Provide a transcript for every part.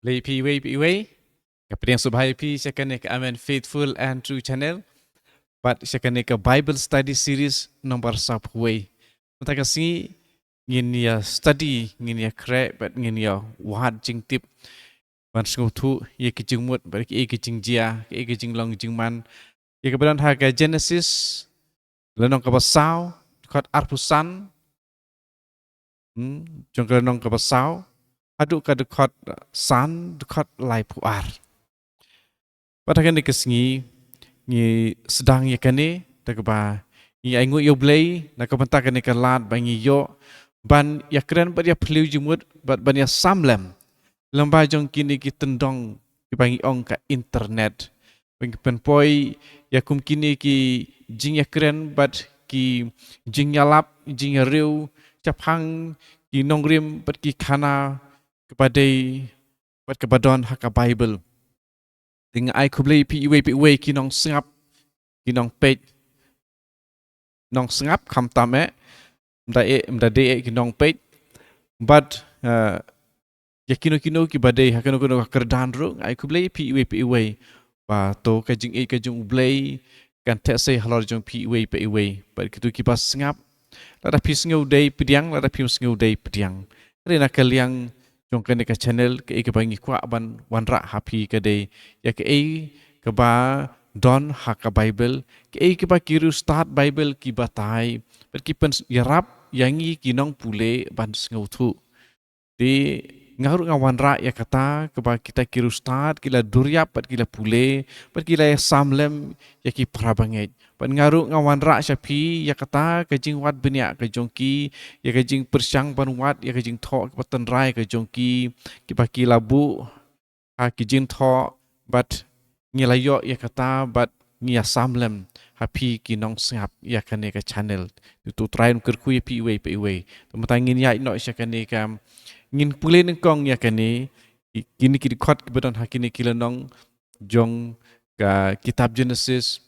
PWPW, kapag subhay P, siya ka Amen Faithful and True Channel, but siya ka Bible Study Series number Subway. Mata kasi ngin ya study, ngin ya kre, but ngin ya wad jing tip, ban tu ye kijing mut, but ye kijing jia, ye kijing long jing man, ye kebetulan harga Genesis, lenong kabasau, kot arpusan, jong lenong kabasau, aduk kadukot san, dukot lai puar. Patakan dikesengi ngi sedang ye kane takba ngi aingu yo blay nakabanta kane kalat bangi yo ban ya kren ba ya phliu jumut ban ya samlem lamba jong kini ki tendong ki bangi ong ka internet bangi penpoi ya kum kini ki jing ya kren bat ki jing ya lap jing ya riu chaphang ki nongrim bat ki khana kepadai bat kebadon haka bible dengan ai kublai pi iwe kinong sengap kinong pej nong sengap kam tame mda de kinong pej but ya kino ki badai hakano kono kerdan ru ai kublai pi iwe ba to kajing kajing ublai kan te se halor jong pi iwe ba kitu ki pas sengap lada pi sengau dei pediang lada pi sengau dei pediang rena kaliang jong kene ka channel ke ke bangi kwa ban wanra happy ke dei ya ke ke ba don haka bible ke ba kiru start bible ki batai per ki pen yarap yangi kinong pule ban sengau thu di ngaru ngawan ra ya kata keba kita kiru start kila duryap pat kila pule pat kila samlem ya ki prabanget pat ngaru ngawan ra syapi ya kata kajing wat benya kajongki ya kajing persyang ban wat ya kajing tho patan rai kajongki ki ba kila bu ha kijing tho bat ngilayo ya kata bat ngia samlem happy kinong sengap ya kane ka channel tu try kerku ya pi we tematangin ya no syakane kam ngin pule neng kong ya kani kini kini kot kebetulan hakini kilanong jong ka kitab Genesis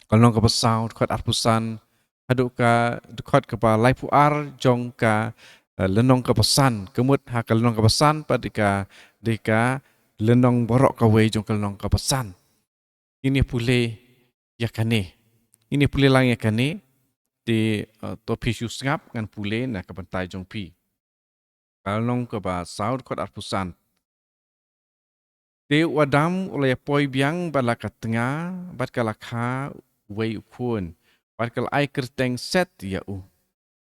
kalong ka pasau kot arpusan aduk ka kot ka pa lai puar jong ka lenong ka pasan kemut ha ka lenong ka pasan padika deka lenong borok ka we jong ka lenong ka pasan ini pule ya kani ini pule lang ya kani di topi ngap ngan pule na ka bantai jong pi kalong ke ba saud kot arpusan. Te wadam oleh poi biang balaka tengah bat kalakha wei ukun. Bat kal ai kerteng set ya u.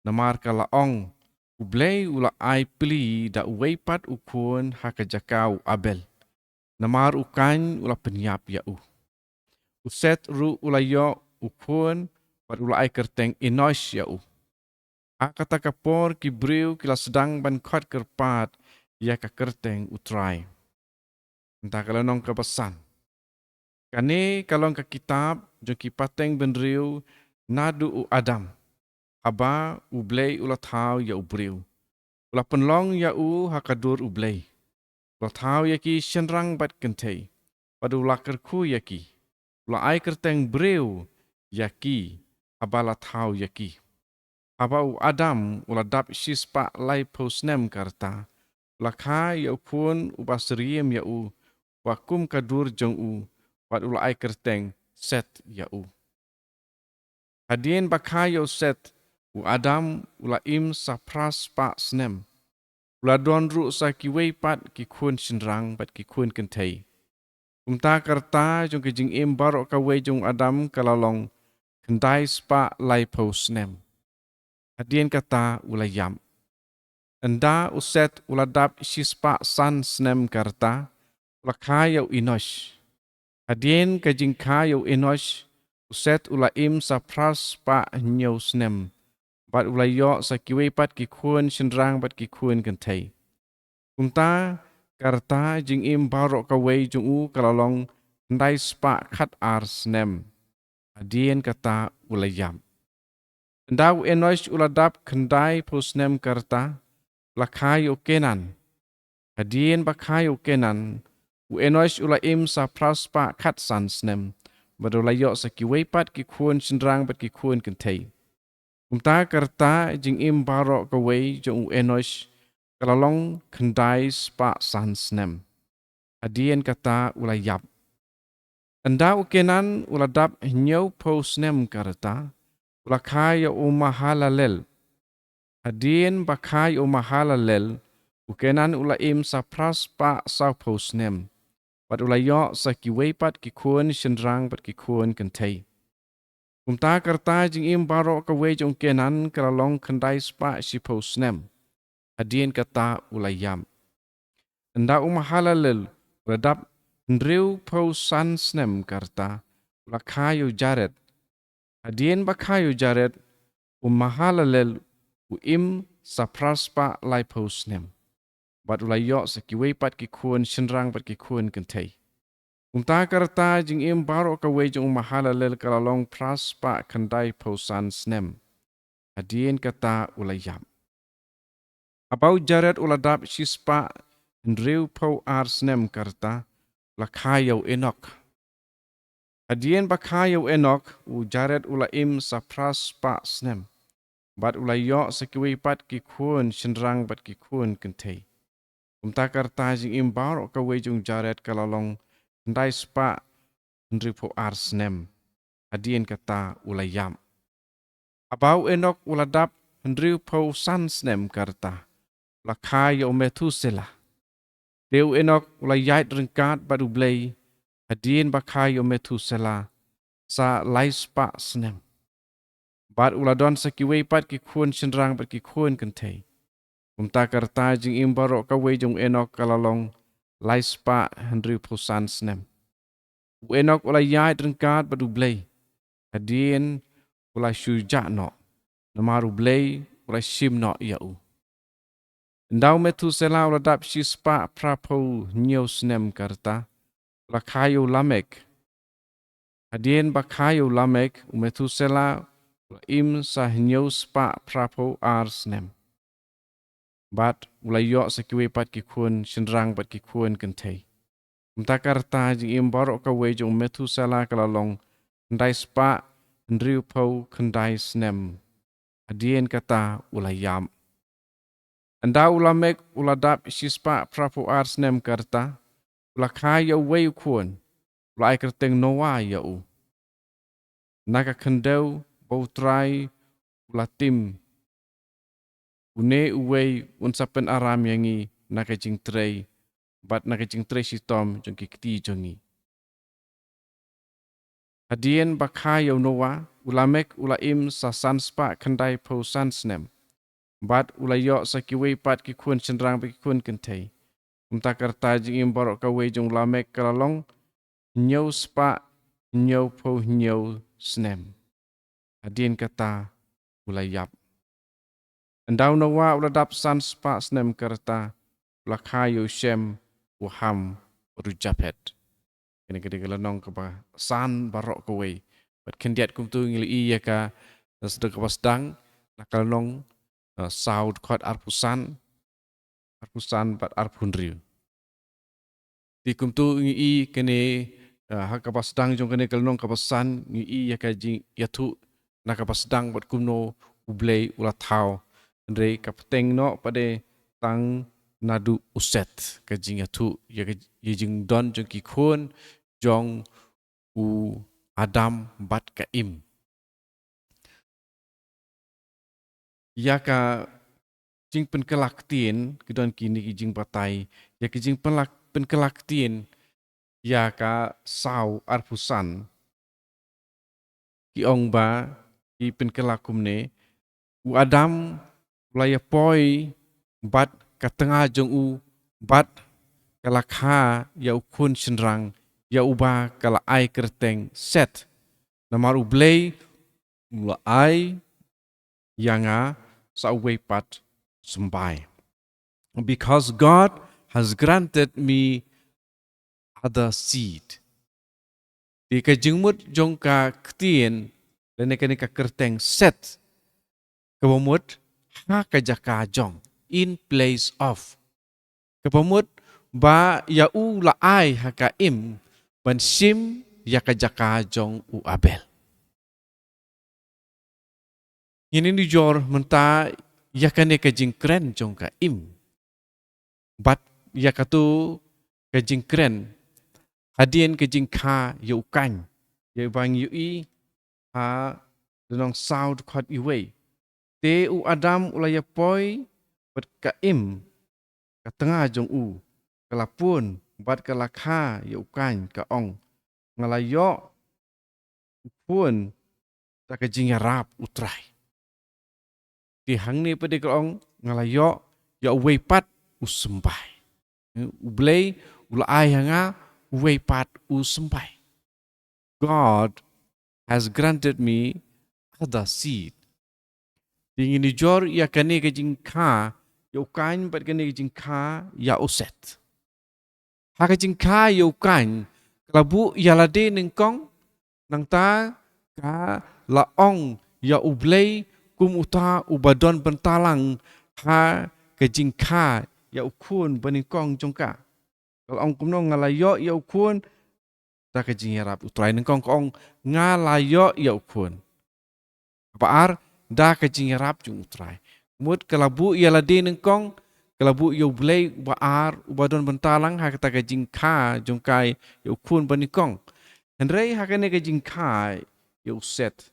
Namar kala ong ublei ula ai pli da wei pat ukun haka jakau abel. Namar ukan ula penyap ya u. Uset ru ula yo ukun bat ula ai kerteng inosh ya u. Kata kapor ki briu kila sedang ban kot kerpat ya ka kerteng utrai. Entah kalau nong ke pesan. Kani kalau ke kitab jo ki pateng ben riu nadu u Adam. Aba ublei ula thau ya ubriu. Ula penlong ya u hakadur ublei. Ula thau ya ki shenrang bat kentei. Padu ula kerku ya ki. Ula ai kerteng briu ya ki. Aba la thau ya ki. Aba u Adam ula dap shispa lai posnem karta. Ula kha ya upun ubasriem ya u. Wakum kadur jong u. Wat ula ai kerteng set ya u. Hadien bakha ya set. U Adam ula im sapras pa snem. Ula don ru sa kiwei pat ki kun shinrang pat ki kun kentei. Umta karta jong ki jing im barok kawe jong Adam kalalong kendai spa lai posnem. Hadien kata ulayam. Enda uset uladap shispa san snem karta ulakayau inosh. Hadien kajing kayau inosh uset ulaim sa pras pa nyaw snem. Bat ulayo sa kiwe pat kikun shinrang bat kikun kentay. Kumta karta jing im barok kaway jung u kalalong ndai spa kat ar snem. Hadien kata ulayam. Ndau enosh uladap kendai posnem karta lakayo kenan. Hadien bakayo kenan u enosh ulaim sa praspa kat sansnem. Badulayo sa kiwepat kikun shinrang bat kikun kentay. Umta karta jing im barok kaway jong u enosh kalalong kendai spa sansnem. Adien kata ulayap. Anda ukenan uladap nyau pausnem karta. Ulakaya umahalalel. Adien bakai umahalalel. Ukenan ulaim sa praspa sa pausnem. Pat ulayo sa kiwepat kikuan shendrang pat kikuan kentay. Kumta karta jing im baro kawe jong kenan kalalong kendai spa si pausnem. Adien kata ulayam. Anda umahalalel. Uladap ndriu pausan snem karta. Ulakayo jaret. Adien bakayo jaret. Umahalalel. Uim sa praspa lai pausnem. Bat ulayo sa kiwepat kikuan shendrang pat kikuan kentay. Umta karta jing im baro kawe jong umahalalel kalalong praspa kendai pausan snem. Adien kata ulayam. Abau jaret uladap sispa ndriu pau ar snem karta. Lakayaw enok. Adien bakayaw enok ujaret ulaim sa praspa snem. Bat ulayo sa kiwepat kikuan shendrang bat kikuan kentay. Umta karta jing im baro kawe jong jaret kalalong kendai spa ndripo ar snem. Adien kata ulayam. Abau enok uladap ndripo san snem karta. Lakayaw Metusela. Deu enok ulayait rengkat badu blay. Adien bakayo Metusela sa laispa snem. Bat uladon sa kiwepat kikuan shendrang bat kikuan kentay. Umta karta jing imbaro kawe jong enok kalalong laispa hendri pusan snem. U enok ulayait rengkat badu blay. Adien ulay syujak no. Namaru blay ulay shim no yau. Ndau Metusela uladap shispa prapo nyo snem karta. Lakayo Lamek. Adien bakayo Lamek Metusela im sa nyo spa prapo ar snem. Bat ulayo sa kiwepat kikuan shendrang bat kikuan kentay. Umta karta jing imbaro kawe jong Metusela kalalong ndai spa ndriu pau kendai snem. Adien kata ulayam. Anda Lamek uladap shispa prapo ar snem karta. Ulakaya wayu kuan. Ulai kerteng Noah yau. Naka kendau bautrai ulatim. Une uwei unsapen aram yangi naka jing trei. Bat naka jing trei sitom jong kikti jongi. Hadien bakaya Noah. Ulamek ulaim sa sanspa kendai pau sansnem. Bat ulayo sa kiwei pat kikuan shendrang kikuan kentay. Umta karta jing imbarok kawe jong Lamek kalalong. Nyaw spa nyaw pau nyaw snem. Adien kata ulayap. Endau Noah uladap san spa snem karta. Ulakayo Shem Waham Rujapet. Kini kini kalanong kaba san barok kawe. Bat kendiat kumtu ngili iya ka. Sedek kabasdang. Nakalanong saud kot arpusan. Arpusan bat arpunriu. Di kumtu ngi kene hakabasdang jong kene kalanong kabasan ngi iya ka jing yatu nakabasdang bat kumno ublay ulatau. Andre kapteng no pada tang nadu uset ka jing yatu ya jing don jong kikun jong u Adam bat ka im. Ya ka jing penkelaktin kedon kini jing patai ya ke jing penkelaktin ya ka sau arpusan ki ong ba ki penkelakum ne u Adam ulaya poi bat ka tengah jong u bat kalakha ya ukun shendrang ya uba kala ai kerteng set namar ublay mula ai yanga sa wepat sembai. Because God has granted me other seed. Di ka jingmut jong ka ktien dan ka kerteng set kabamut ha ka jaka jong in place of. Kabamut ba ya u la ai ha ka im ban sim ya ka jaka jong u Abel. Ini ni jor menta ya ka ne ka jing kren jong ka im. Bat ya ka tu kajing kren hadien kajing kha yu kan ye bang yu i ha denong sau khot i wei te u adam ulaya poi bet ka im ka tengah jong u kelapun bat kelakha yu kan ka ong ngalayo pun ta kajing rap utrai ti hang ni pede ka ong ngalayo ya wei pat usembai ublei ulai hanga wei pat usembai. God has granted me other seed. Tingin ni jor ya kane ke jingka ya ukan pat kane ke jingka ya uset. Ha ke jingka ya ukan kalabu ya lade nengkong nang ta ka laong ya ublei kum uta ubadon bentalang ha ke jingka ya ukun beningkong jongka. Kalau ong kumno ngalayo ya ukun ta ke jingarap utrai nengkong kong ngalayo ya ukun. Baar da ke jingarap jung utrai. Mut kalabu ya lade nengkong kalabu ya ublei baar ubadon bentalang ha kata ke jingka jongkai ya ukun beningkong. Hendrei ha kene ke jingka ya uset.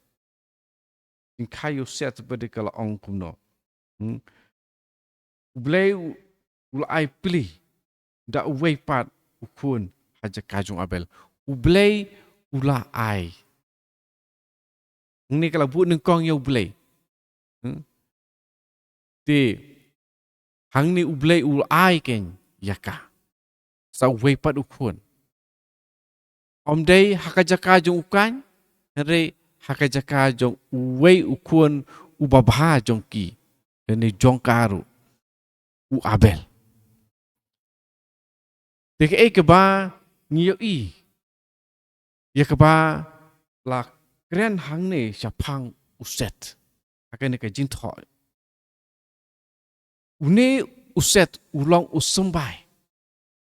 Jingka ya uset seperti kalau ong kumno. Ublei ulai pilih da uwei pat ukun haja kajung abel ublei ula ai ni kalau bu nengkong ya ublei ti hang ni ublei ula ai ken yaka sa uwei pat ukun om dei hakaja kajung ukan re hakaja kajung uwei ukun ubabha jongki ni jongkaru u abel Deke ke ba ngiyo i. Ya ke ba la kren hang ne syapang uset. Akan ne ke jin tho. Une uset ulong usembai.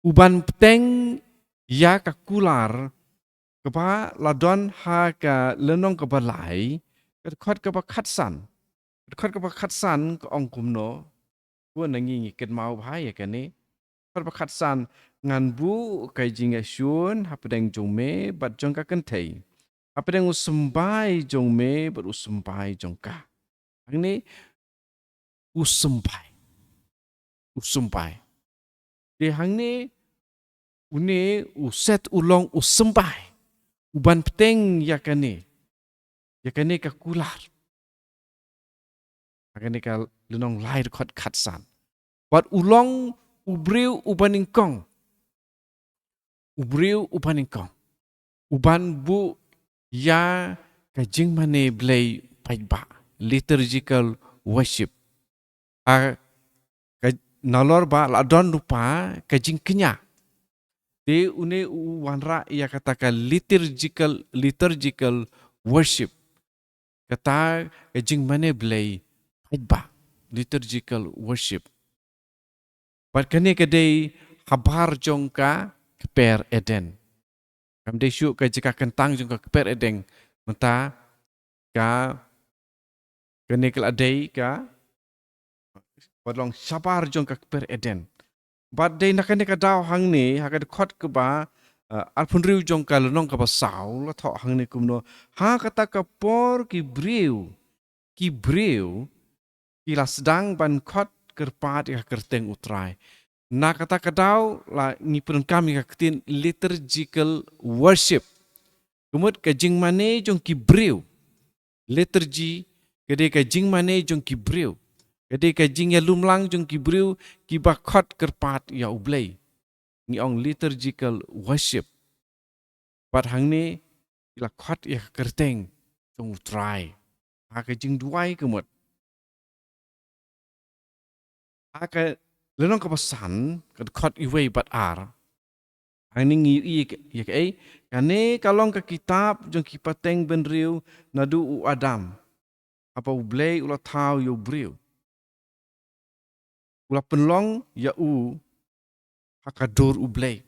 Uban peteng ya ka kular ke ba ladon ha ka lenong ke balai ke khot ke ba khatsan. Khot ke ba khatsan ke ong kumno. Ku nangi ngiket mau bhai ya ke ne. Khot ba khatsan ngan bu kai jinga syun hapedeng jong me bat jong ka kentai hapedeng usembai jong me bat usembai jong ka ini usembai de hang ni une uset ulong usembai uban peteng yakane ka kular yakane ka lenong lai khot khatsan bat ulong ubriu ubaningkong ubriu ubaningkong uban bu ya kajing mane blay paiba liturgical worship a nalor ba la don lupa kajing kenya de une wanra ya kata liturgical worship kata kajing mane blay paiba liturgical worship pat kane kade habar jongka per Eden. Kam de syuk ka jika kentang jung ka per Eden. Menta ka kene kel adai ka padlong sabar jong ka per Eden. Bad de nakane ka daw hang ni ha ka khot ke ba alpun riu jong ka lonong ka ba saw la tho hang ni kumno ha kata ka por ki briu ki la sedang ban khot kerpat ka kerteng utrai. Na kata kadau la ngipun kami ka ketin liturgical worship. Kemud ka jing mane jong kibriu. Liturgy kede ka jing mane jong kibriu. Kede ka jing ya lumlang jong kibriu ki bakot kerpat ya ublay. Ni ong liturgical worship. Pat hang ni ila khot ya kerteng jong utrai. Ha ka jing duai kemud. Ha ka lenong kepesan khot iwei bat ar. Ini ngi ya ke kane kalong ke kitab jong kipateng benriu nadu u Adam. Apa ublei ula tau yo briu. Ula penlong ya u hakadur ublei.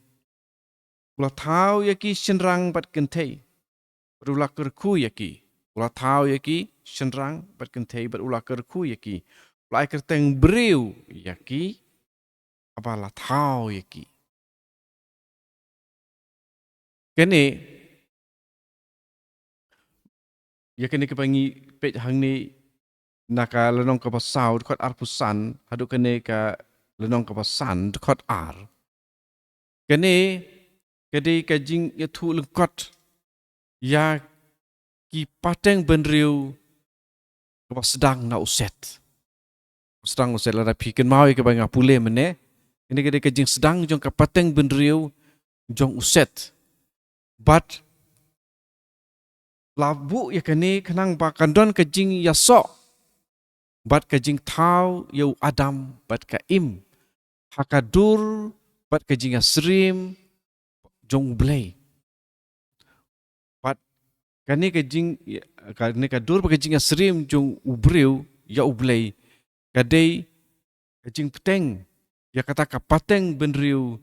Ula tau ya ki senrang bat kentei. Ula kerku ya ki. Ula tau ya ki senrang bat kentei bat ula kerku ya ki. Ula kerteng briu ya ki. Apa la tau ya ki. Kene ya kene kepangi pej hang ni naka lenong ka pasau kot ar pusan hadu kene ka lenong ka pasan kot ar. Kene kede ka jing ya thu lengkot ya ki pateng benriu ka sedang na uset. Sedang uset la piken mau ke bang apule mene. Ini kede ka jing sedang jong ka pateng benriu jong uset. But labu ya kene kenang ba kandon ka jing ya sok. Bat ka jing tau ya adam bat ka im. Hakadur bat ka jing asrim jong ublay. Bat kane ka jing kane ka dur ba ka jing asrim jong ubriu ya ublay. Kadai ka jing peteng ya kata ka pateng benriu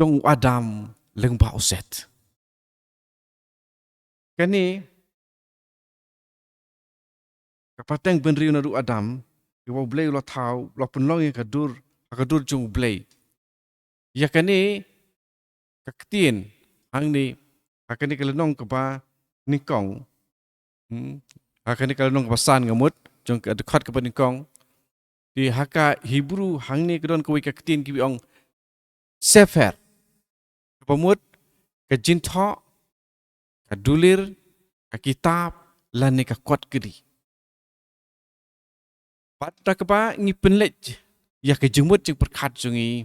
jong adam lengba uset. Kani kapateng benriu na ru adam iwa blay lo tau lo penlong yang kadur jong blay ya kani kaktin ang ni akani kalenong kaba nikong akani kalenong pasan ngamut jong dekat kaba nikong di haka Hebrew hang ni kedon kawi kaktin kibi ong sefer pemut ka jintho ka dulir ka kitab lan ni ka kot kedi. Pada keba ngi penlej ya ke jemut jeng perkat jungi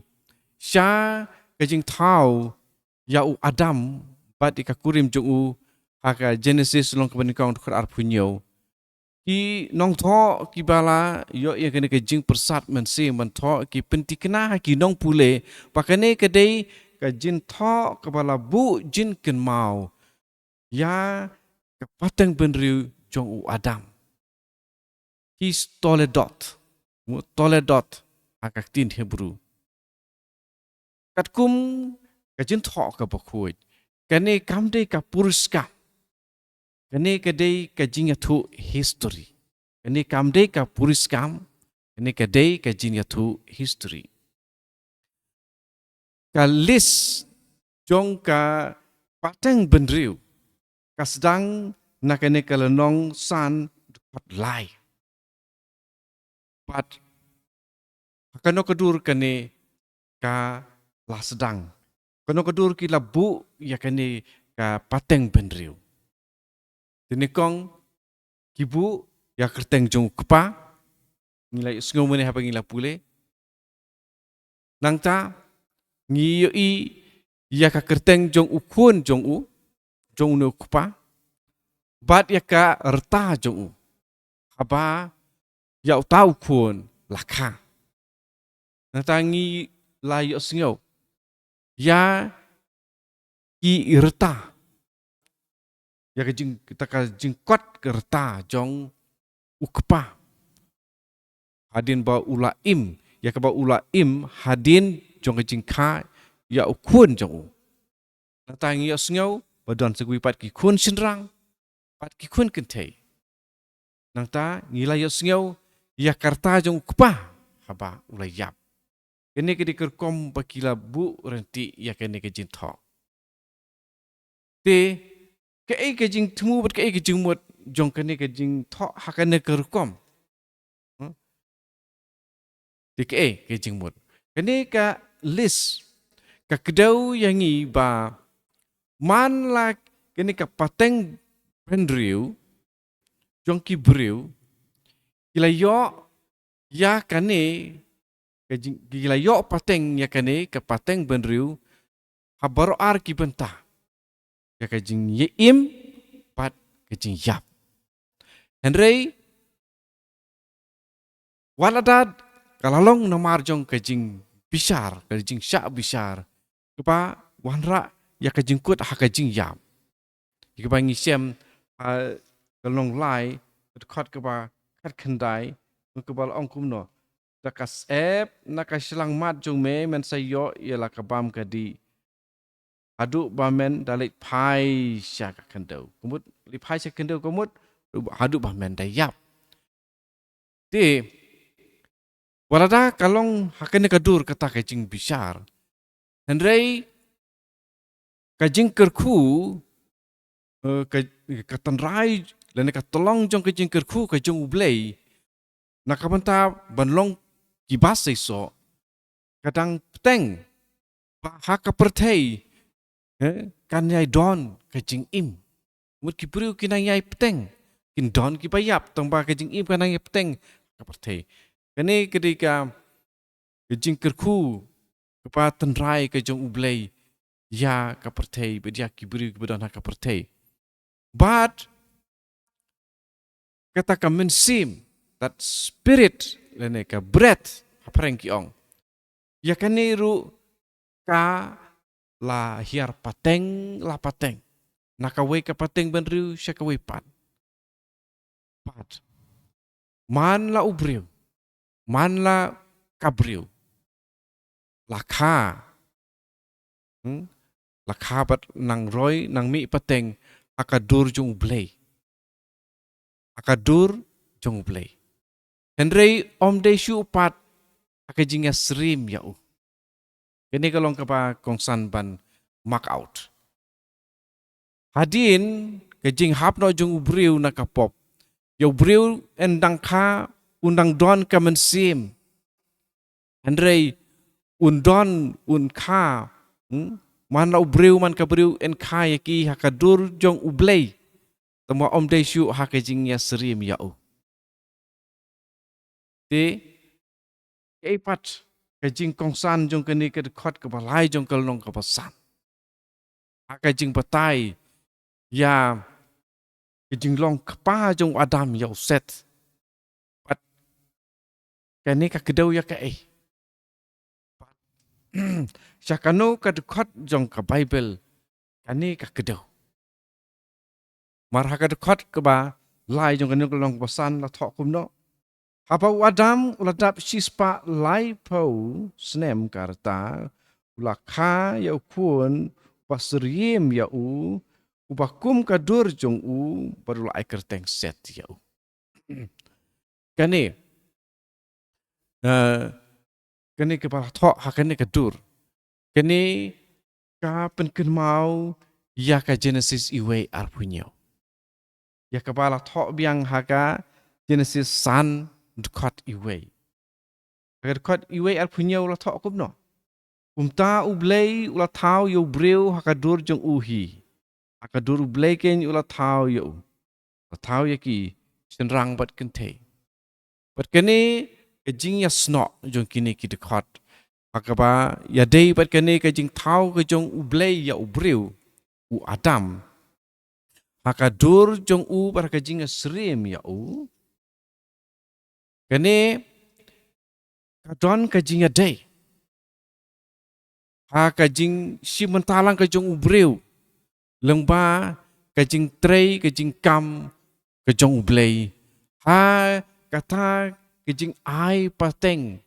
sya ke jeng tau ya u Adam bat ika kurim jung u haka Genesis long kebenikang tukar arpunyo ki nong tho ki bala yo ya kene ke jeng persat mense men tho ki penti kena ki nong pule pakane kedai ke jin tho kebala bu jin ken mau ya ke pateng benriu jong u Adam. His toledot akak tin Hebrew. Katkum kajin thok ka bakhuj. Kane kamde ka puriska. Kane kadai kajin yathu history. Kane kamde ka puriskam. Kane kadai kajin yathu history. Ka list jong ka pateng benriu. Ka sedang na kane kalenong san dapat lai. Pat kano kedur kane ka la sedang. Kano kedur ki labu ya kane ka pateng benriu. Tinikong kibu ya kerteng jong kepa ngilai sengo mene hapa ngila pule. Nangta ngiyo i ya ka kerteng jong ukun jong u jong unu kepa. Bat ya ka reta jong u. Haba ya utau kun laka. Natangi layo sengo. Ya i reta. Ya kajing kita kajing kot kerta jong ukpa. Hadin ba ula im. Ya ka ba ula im hadin jong kajing ka ya ukun jong u. Natangi ya sengo badon segui pat ki kun sinrang. Pat ki kun kentei. Nangta ngila ya sengo ya karta jong ukpa. Haba ula yap. Kene ke dikerkom bakila bu renti ya kene ke jin thok. Te ke ai ke jing temu bat ke ai ke jing mut jong kene ke jing thok hakane kerkom. Te ke ai ke jing mut. Kene ka list ka kedau yang i ba man la kene ka pateng pendriu jong ki briu kila yo ya kane gila yo pateng ya kane ke pateng benriu habaro ar ki bentah ya ke jing ye im pat ke jing yap henrei waladad kalalong namar jong ke jing bishar ke jing syak bishar kepa wanra ya ke jing kut ha ke jing yap kepa ngisem kalong lai dekat kepa kat kendai kebal ongkum no takas nakasilang mat jong me men sayo ialah kabam kadi adu bamen dalit pai syak kendau kumut li pai syak kendau kumut adu bamen dayap ti walada kalong hakene kadur kata kajing bishar henrei kajing kerku ka tanrai lene ka tolong jong kajing kerku kajong ublei nakabanta banlong kibase so kadang peteng haka pertei kan yai don kajing im mut ki priu kinayai peteng kin don ki bayap tong ba kajing im kanayai peteng ka pertei kani ketika kajing kerku kepa tanrai kajong ublei ya ka pertei bedia ki priu ki bedon haka pertei but kata ka mensim that spirit lene ka breath apreng ki ong ya kani ru ka la hiar pateng la pateng nakawe ka pateng benriu syakawe pat man la ubriu man la kabriu la kha la kha bat nang roi nang mi pateng akadur jung blei akadur jung blei Henry om de shu pat akajinga srim ya u kini kalong kapa kongsan ban mark out hadin kajing hap no jung ubriu nakapop yo briu endang kha undang don kamen sim Henry undon un kha man la ubriu man kabriu en kha yaki hakadur jong ublei tamo om de shu hakajing ya srim ya u ti eipat kajing kongsan jong kini ke khot ke balai jong kalong ke pasan kajing batai ya kajing long kapa jong adam ya set pat kani ka kedau ya ka syakano ka khot jong ka bible kani ka kedau mar ha ka khot ke ba lai jong kini kalong pasan la thok kumno Hapa wadam uladap sispa lai pau snem karta ulakha ya ukun pasriem ya ubakum kadur jong baru lai kerteng set ya kani kani kepala thok hakani kadur kani ka penken mau ya ka Genesis iwe arpunyo ya kepala thok biang haka Genesis san dekat iwe. Agar dekat iwe ar punya ulah tak aku no. Umta ublei ulah tahu yo breu hakadur jong uhi. Hakadur ublei ken ulah tahu yo. Ulah tahu ya ki senrang bat kente. Bat kene kejing ya snok jong kini ki dekat. Hakaba ya dei bat kene kejing tahu ke jong ublei ya ubreu u Adam. Hakadur jong bar kejing ya serim ya Kani kadon kajing adai. Ha kajing si mentalang kajong ubreu. Lengba kajing trei kajing kam kajong ublei. Ha kata kajing ai pateng.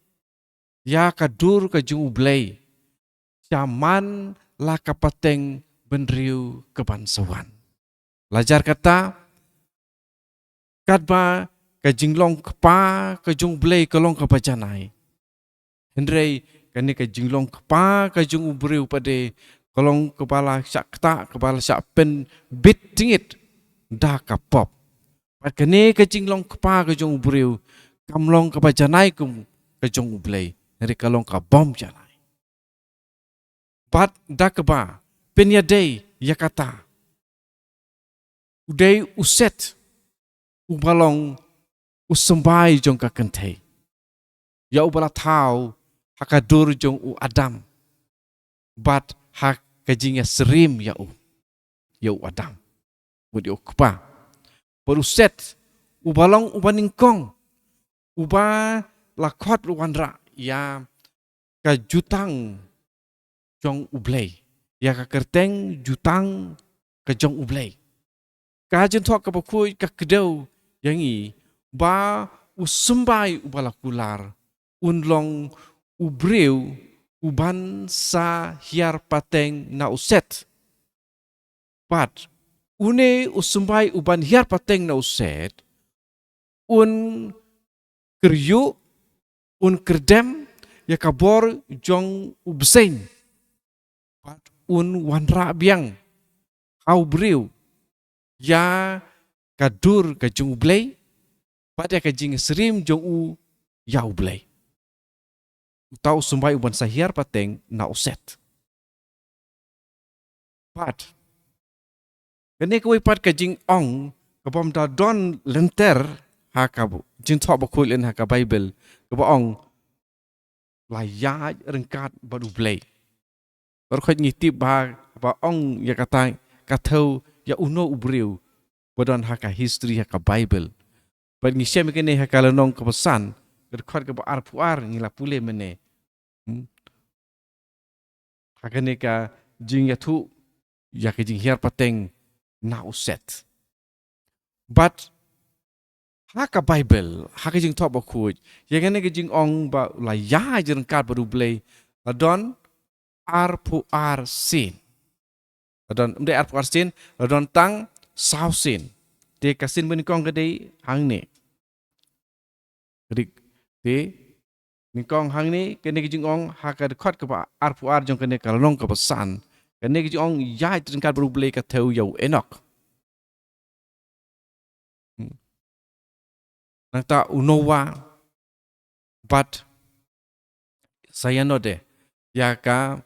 Ya kadur kajong ublei. Zaman la kapateng benriu kebansawan. Lajar kata kadba kajing long kepa kajung blei kalong kapajanai. Hendrei kani kajing long kepa kajung ubriu pade kalong kepala syak tak kepala syak pen bit tingit dah kapop. Pat kani kajing long kepa kajung ubriu kamlong kapajanai kum kajung ublei. Hendrei kalong kabom janai. Pat dah keba penyadai yakata. Udai uset ubalong usembai jong ka kentei. Ya ubala tau hakadur jong Adam. Bat hak kajingnya serim ya Adam. Mudi ukpa. Beruset ubalong ubaningkong. Uba lakot luandra ya ka jutang jong ublei. Ya ka kerteng jutang ka jong ublei. Ka jentok ka bakui ka kedau yangi ba usembai ubalakular unlong ubreu uban sa hiar pateng na uset pat une usembai uban hiar pateng na uset un keryu un kerdem ya kabor jong ubsein pat wanra biang au briu ya kadur ka jung blay pada ka jing serim jong u ya blay tau sumbai uban sahir pateng na uset pat kene ko pat ka jing ong ka bom da don lenter ha ka bu jing thọ ba khul in ha ka bible ka ba ong la ya rengkat badu blay bar khoj ni tip ba ong ya kata kathau ya uno ubriu badon ha ka history ha ka bible but ngi shem kene ha ka lanong ka pesan ker khot ka ba ar puar ngi la pule mene ha kene ka jing ya thu ya ka jing hiar pateng na uset but ha ka bible ha ka jing thọ ba khuj ya kene ka jing ong ba la ya jeng kat badu blay adon ar puar sin adon mde ar puar sin adon tang sau sin te kasin ben kong kadai hang ne rik te ni kong hang ni kene ki jing ong ha ka khot ka ba ar puar jong kene ka long ka pasan kene ki jing ong ya jeng kat badu blay ka theu yo enok nang ta unowa but saya no de ya ka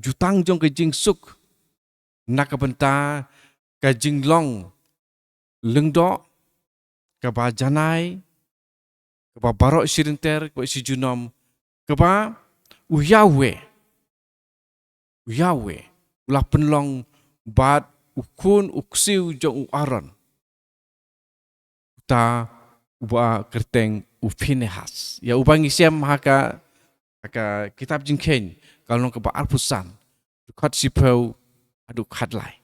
jutang jong ke jing suk nak benta ka jing long lengdo ka ba janai ka ba barok sirinter ka si junom ka ba uyawe ulah penlong bat ukun uksiu jong u aron ta uba kerteng upinehas ya ubangi siam haka kitab jingken kalau ke ba arpusan khat sipau adu khatlai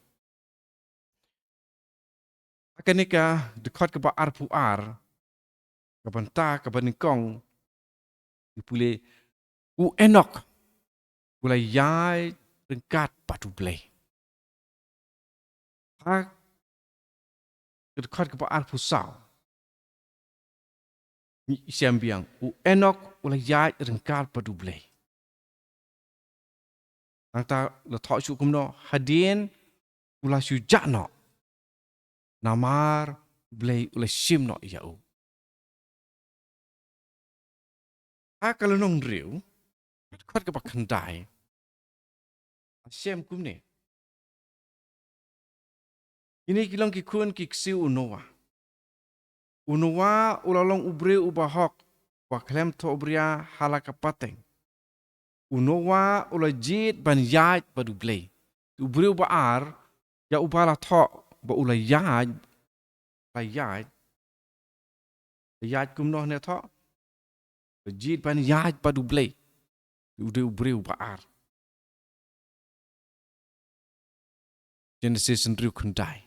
akanika dekat ke ba arpuar ka banta ka banikong dipule u enok ulai yai rengkat patu blay ha dekat ke ba arpusau ni siam biang u enok ulai yai rengkat patu blay nangta le thọ chu kumno hadien ula shu jakno namar blay ula shim no yau ha kalau nong riu khat ka ba khandai shem kumne ini kilong ki kun ki ksiu unowa ulalong ubre ubahok wa klem to ubria halaka pateng unowa ulajit ban yaj badu blay ubre uba ar ya ubala tho ba ulai yaj la yaj kumno ne tho jit ban yaj badu blay ubre uba ar Genesis andriu kundai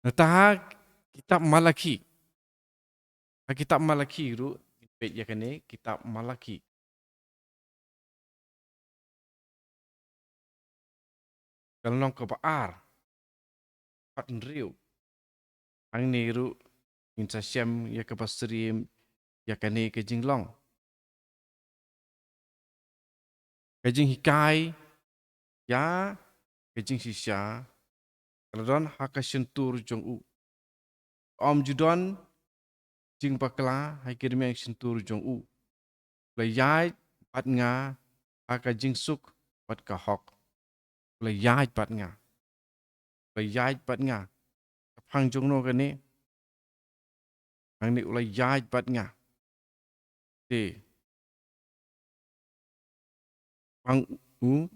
natah kitab Malaki ru pet ya kene kitab Malaki kalau nong ke baar pat andriu ang ni ru insa syam ya ke pasrim ya kene ke jinglong ke jing hikai ya ke jing sisya kalau don hakasentur jong u om judon jing bakla hai kirme sentur jong u layai pat nga aka jing suk pat ka hok layai pat nga phang jong no kane ang ni layai pat nga te phang u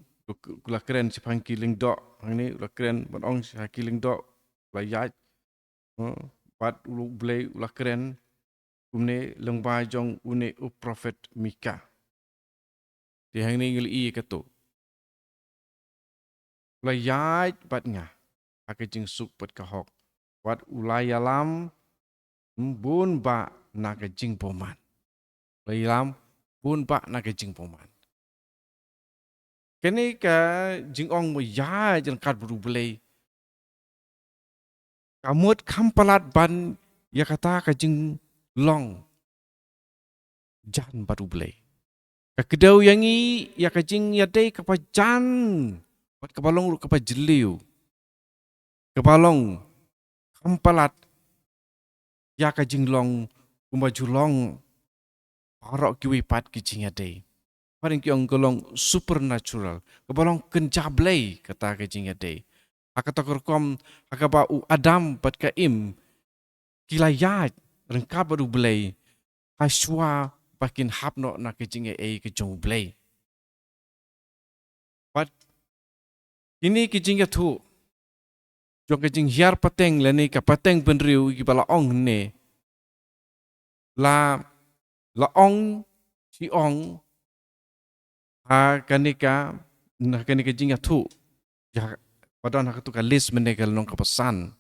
kula keren si phang kiling do ang ni ula keren ban ong si kiling do layai pat ulu blay ula keren kumne lengba jong une u prophet Mika ti hang ni ngil i kato layai pat nga aka jing suk pat ka hok wat ulai alam bun ba na ka jing poman layam bun ba na ka jing poman kene ka jing ong mo ya jeng kat bru blay kamut kampalat ban ya kata ka jing long jan batu blay kedau yang ya kajing ya dei kapajan pat kapalong ru kapajeliu kapalong kampalat ya kajing long kumajulong parok kiwi pat kajing ya dei paling kiong golong supernatural kapalong kencablay kata kajing ya dei akata korkom akaba u adam pat kaim kilayat rengkap baru belai haswa pakin hapno na kajing ya kajong belai pat ini kajing ya tu jong kajing hiar pateng lani ka pateng benriu ki bala ong ne la ong si ong ha kanika na kanika jing tu ya padahal nak tu ka list menegel nong kapasan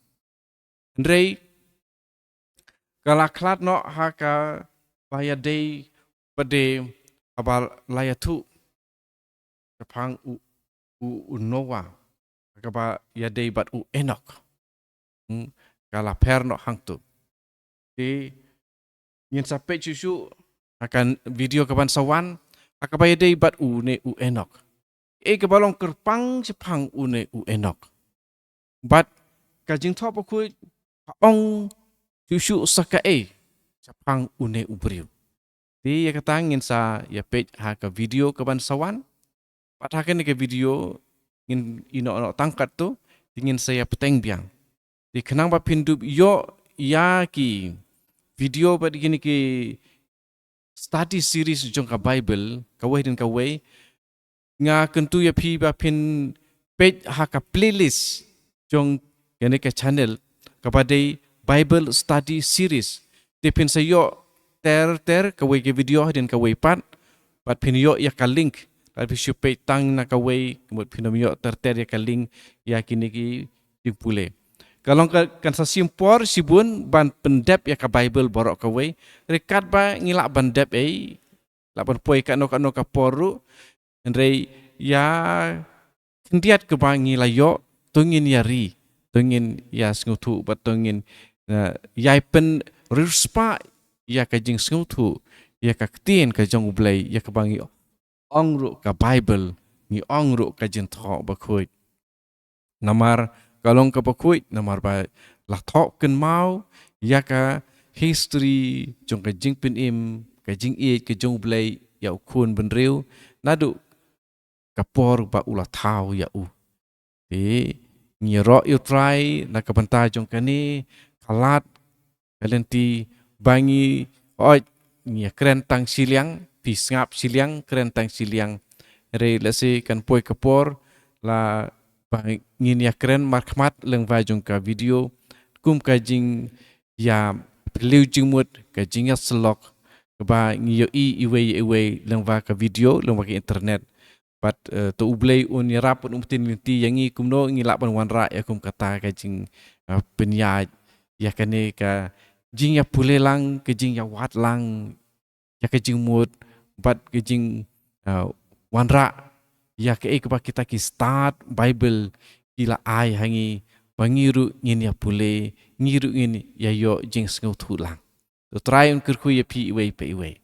ndrei kala klat no ha ka baya day pade abal laya tu kapang u Noah kaba ya day bat u Enoch kala per no hang tu di ngin sampai cucu akan video kapan sawan akaba ya day bat u ne u Enoch kebalong kerpang sepang u ne u Enoch bat kajing top aku ong cucu saka sepang u ne u beriu di ya katangin sa ya page ha ka video kapan sawan patakan ke video ingin ino tangkat tu ingin saya peteng biang di kenang ba pindup yo ya ki video ba gini ki study series jong ka Bible kawai dan kawai nga kentu ya pi ba pin page ha ka playlist jong gini ka channel kepada Bible study series di pin sayo ter kawai ke video dan kawai pat pin yo ya ka link tapi supaya tang nak kawai kemud pinomio ter ya kaling ya kini ki dipule. Kalau kan sa simpor sibun ban pendep ya ka Bible borok kawai rekat ba ngilak bandep lapan poi ka no ka poru ndrei ya kendiat ke ba ngilayo tungin yari tungin ya sengutu bat tungin ya pen ruspa ya kajing sengutu ya ka ktien ka jong blai ya ka bangi ongru ka Bible ni ongru ka jentho bakhuit namar kalong ka bakhuit namar ba la thok ken mau ya ka history jong ka jingpin im ka jing ka jong blai ya khun benriu nadu ka por ba ula thau ya u ni ro you try na ka banta jong kani kalat kalenti bangi oi ni kren tang siliang pisngap siliang kerentang siliang re lasi kan poi kapor la ngin ya keren markmat leng vajung ka video kum kajing ya liu jingmut kajing ya selok ba ngiyo iwe leng va ka video leng va ka internet pat to ublei un ya rapun umtin linti yangi kumno ngilak ban wanra ya kum kata kajing penyaj ya kane ka jing ya pulelang kajing ya watlang ya kajing mut bat kejing wanra ya ke ba kita ki start Bible kila ai hangi bangiru ngin ya pule ngiru ngin ya yo jing sngau thulang to try un kurku ya pi iwe pe iwe